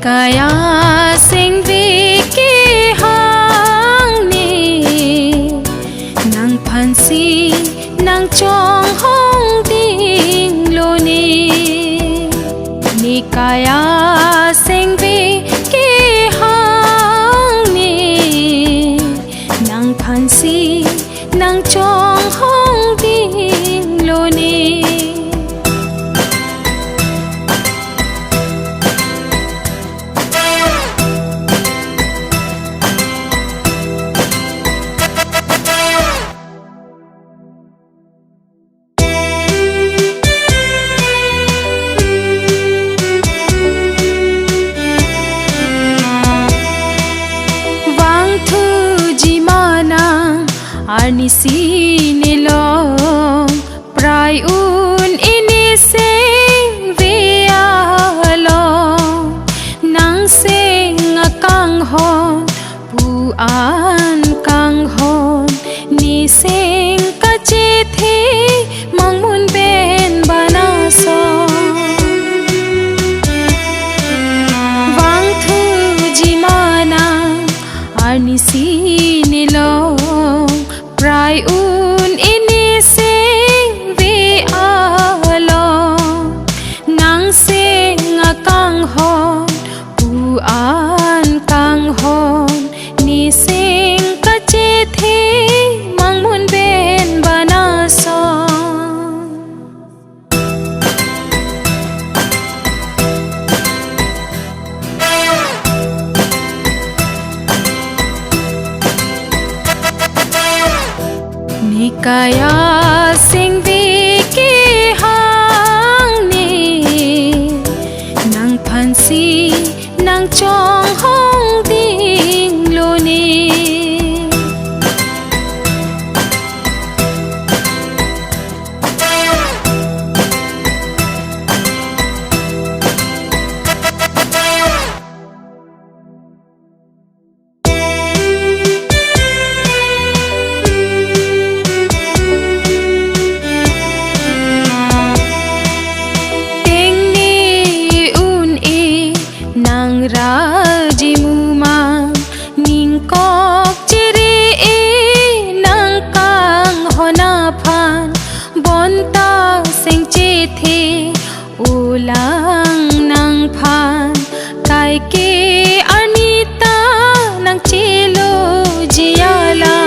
kaya sing vi ki hang ni nang phansi nang chong hong ding lo ni kaya sing vi ki hang ni nang phansi nang chong hong ding lo ni Arni sini long prai un ini sing via long nang sing kang hon pu an kang hon ni sing ka chi thi mang mun ben bana so wang thu ji mana arni sini long prai un ini sing vi along nang sing kang hon pu an kang hon ni sing ka chi thi mang mun ben bana so kaya sing vi ki hang ni nang phansi nang chong hong ding lo ni raji muma ning kok chiri e nang kang hona phan bonta sing chi thi ulang nang phan kai ke anita nang chilo jiala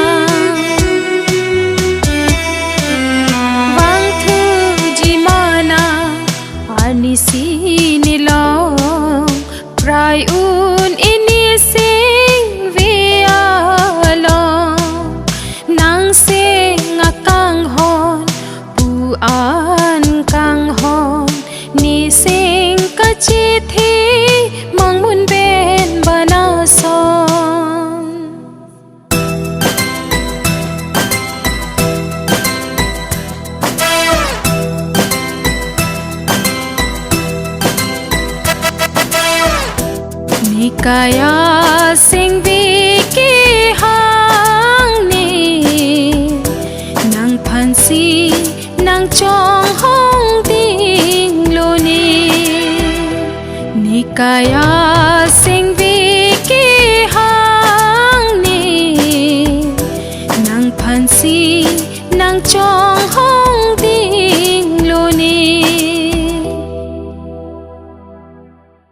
wang thu ji mana ani sini long prai un ini sing via long nang sing kang hon pu an kang hon ni sing ka chi thi mang mun ben bana son kaya sing vi ki hang ni nang phansi nang chong hong ding lo ni kaya sing vi ki hang ni nang phansi nang chong hong